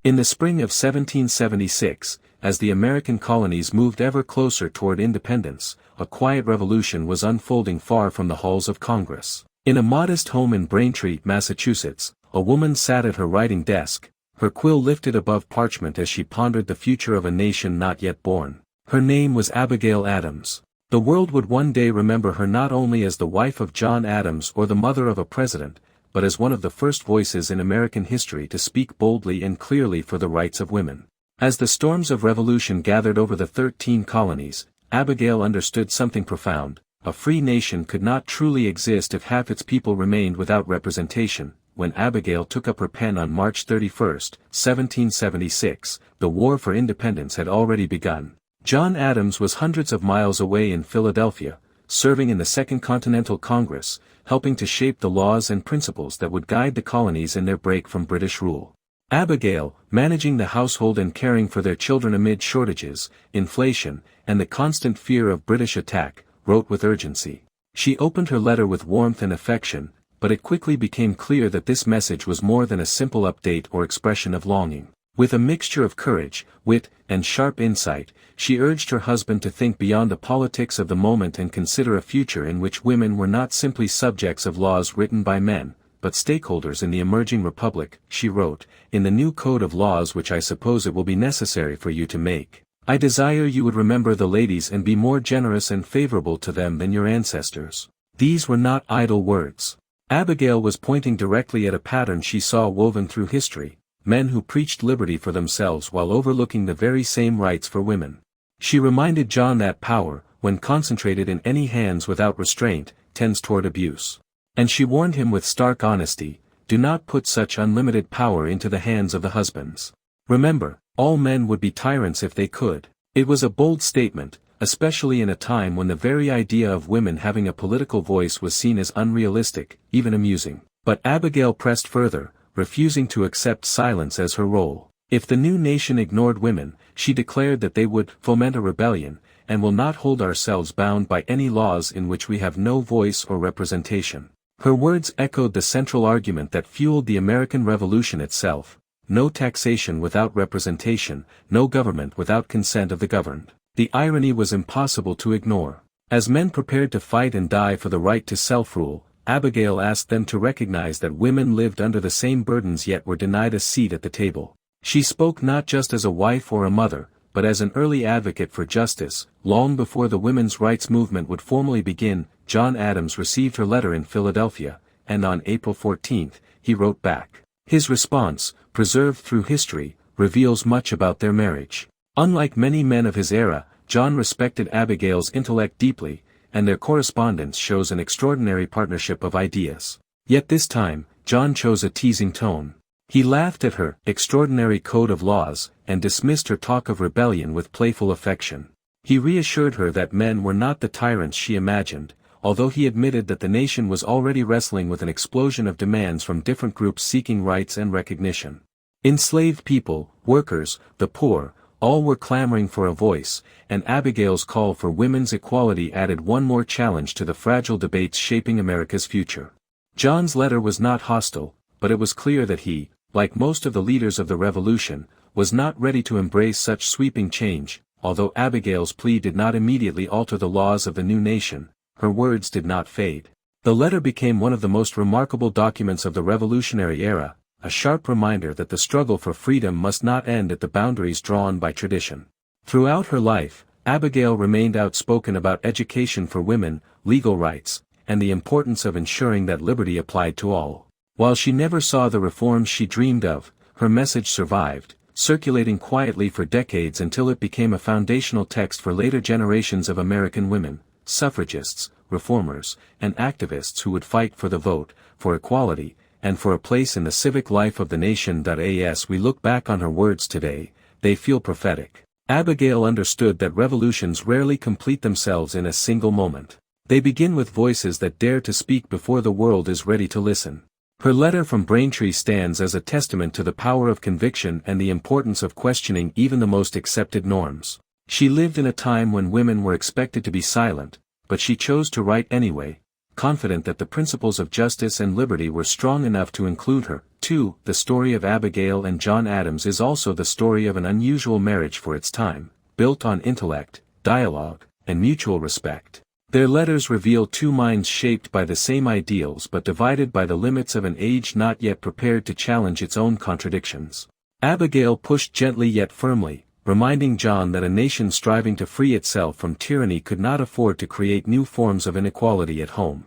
In the spring of 1776, as the American colonies moved ever closer toward independence, a quiet revolution was unfolding far from the halls of Congress. In a modest home in Braintree, Massachusetts, a woman sat at her writing desk, her quill lifted above parchment as she pondered the future of a nation not yet born. Her name was Abigail Adams. The world would one day remember her not only as the wife of John Adams or the mother of a president, but as one of the first voices in American history to speak boldly and clearly for the rights of women. As the storms of revolution gathered over the 13 colonies, Abigail understood something profound: a free nation could not truly exist if half its people remained without representation. When Abigail took up her pen on March 31, 1776, the war for independence had already begun. John Adams was hundreds of miles away in Philadelphia, serving in the Second Continental Congress, helping to shape the laws and principles that would guide the colonies in their break from British rule. Abigail, managing the household and caring for their children amid shortages, inflation, and the constant fear of British attack, wrote with urgency. She opened her letter with warmth and affection, but it quickly became clear that this message was more than a simple update or expression of longing. With a mixture of courage, wit, and sharp insight, she urged her husband to think beyond the politics of the moment and consider a future in which women were not simply subjects of laws written by men, but stakeholders in the emerging republic. She wrote, "In the new code of laws which I suppose it will be necessary for you to make, I desire you would remember the ladies and be more generous and favorable to them than your ancestors." These were not idle words. Abigail was pointing directly at a pattern she saw woven through history: men who preached liberty for themselves while overlooking the very same rights for women. She reminded John that power, when concentrated in any hands without restraint, tends toward abuse. And she warned him with stark honesty: do not put such unlimited power into the hands of the husbands. Remember, all men would be tyrants if they could. It was a bold statement, especially in a time when the very idea of women having a political voice was seen as unrealistic, even amusing. But Abigail pressed further, refusing to accept silence as her role. If the new nation ignored women, she declared that they would foment a rebellion, and will not hold ourselves bound by any laws in which we have no voice or representation. Her words echoed the central argument that fueled the American Revolution itself: no taxation without representation, no government without consent of the governed. The irony was impossible to ignore. As men prepared to fight and die for the right to self-rule, Abigail asked them to recognize that women lived under the same burdens yet were denied a seat at the table. She spoke not just as a wife or a mother, but as an early advocate for justice. Long before the women's rights movement would formally begin, John Adams received her letter in Philadelphia, and on April 14, he wrote back. His response, preserved through history, reveals much about their marriage. Unlike many men of his era, John respected Abigail's intellect deeply, and their correspondence shows an extraordinary partnership of ideas. Yet this time, John chose a teasing tone. He laughed at her extraordinary code of laws, and dismissed her talk of rebellion with playful affection. He reassured her that men were not the tyrants she imagined, although he admitted that the nation was already wrestling with an explosion of demands from different groups seeking rights and recognition. Enslaved people, workers, the poor, all were clamoring for a voice, and Abigail's call for women's equality added one more challenge to the fragile debates shaping America's future. John's letter was not hostile, but it was clear that he, like most of the leaders of the Revolution, was not ready to embrace such sweeping change. Although Abigail's plea did not immediately alter the laws of the new nation, her words did not fade. The letter became one of the most remarkable documents of the Revolutionary era, a sharp reminder that the struggle for freedom must not end at the boundaries drawn by tradition. Throughout her life, Abigail remained outspoken about education for women, legal rights, and the importance of ensuring that liberty applied to all. While she never saw the reforms she dreamed of, her message survived, circulating quietly for decades until it became a foundational text for later generations of American women, suffragists, reformers, and activists who would fight for the vote, for equality, and for a place in the civic life of the nation. As we look back on her words today, they feel prophetic. Abigail understood that revolutions rarely complete themselves in a single moment. They begin with voices that dare to speak before the world is ready to listen. Her letter from Braintree stands as a testament to the power of conviction and the importance of questioning even the most accepted norms. She lived in a time when women were expected to be silent, but she chose to write anyway, confident that the principles of justice and liberty were strong enough to include her. 2. The story of Abigail and John Adams is also the story of an unusual marriage for its time, built on intellect, dialogue, and mutual respect. Their letters reveal two minds shaped by the same ideals but divided by the limits of an age not yet prepared to challenge its own contradictions. Abigail pushed gently yet firmly, reminding John that a nation striving to free itself from tyranny could not afford to create new forms of inequality at home.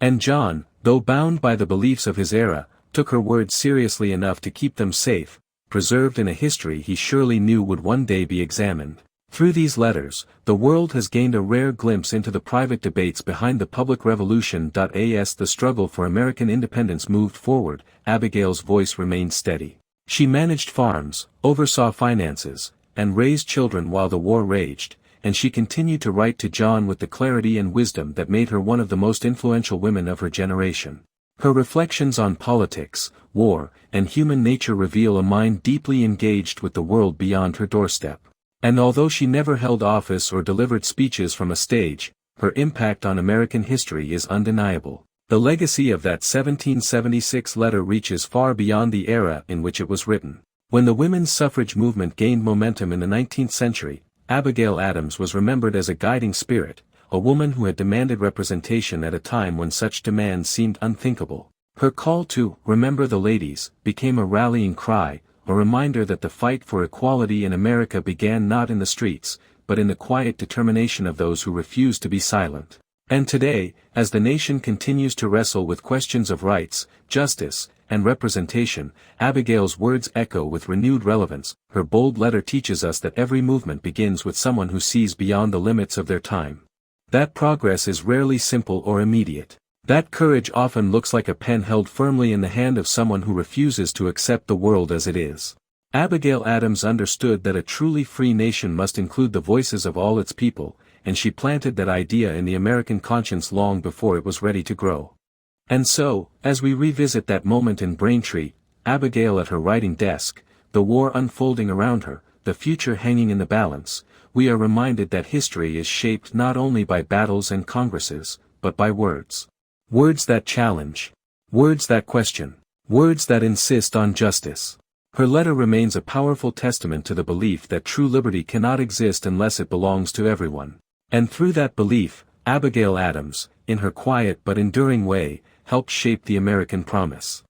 And John, though bound by the beliefs of his era, took her words seriously enough to keep them safe, preserved in a history he surely knew would one day be examined. Through these letters, the world has gained a rare glimpse into the private debates behind the public revolution. As the struggle for American independence moved forward, Abigail's voice remained steady. She managed farms, oversaw finances, and raised children while the war raged, and she continued to write to John with the clarity and wisdom that made her one of the most influential women of her generation. Her reflections on politics, war, and human nature reveal a mind deeply engaged with the world beyond her doorstep. And although she never held office or delivered speeches from a stage, her impact on American history is undeniable. The legacy of that 1776 letter reaches far beyond the era in which it was written. When the women's suffrage movement gained momentum in the 19th century, Abigail Adams was remembered as a guiding spirit, a woman who had demanded representation at a time when such demands seemed unthinkable. Her call to "Remember the ladies" became a rallying cry, a reminder that the fight for equality in America began not in the streets, but in the quiet determination of those who refused to be silent. And today, as the nation continues to wrestle with questions of rights, justice, and representation, Abigail's words echo with renewed relevance. Her bold letter teaches us that every movement begins with someone who sees beyond the limits of their time. That progress is rarely simple or immediate. That courage often looks like a pen held firmly in the hand of someone who refuses to accept the world as it is. Abigail Adams understood that a truly free nation must include the voices of all its people, and she planted that idea in the American conscience long before it was ready to grow. And so, as we revisit that moment in Braintree, Abigail at her writing desk, the war unfolding around her, the future hanging in the balance, we are reminded that history is shaped not only by battles and congresses, but by words. Words that challenge. Words that question. Words that insist on justice. Her letter remains a powerful testament to the belief that true liberty cannot exist unless it belongs to everyone. And through that belief, Abigail Adams, in her quiet but enduring way, helped shape the American promise.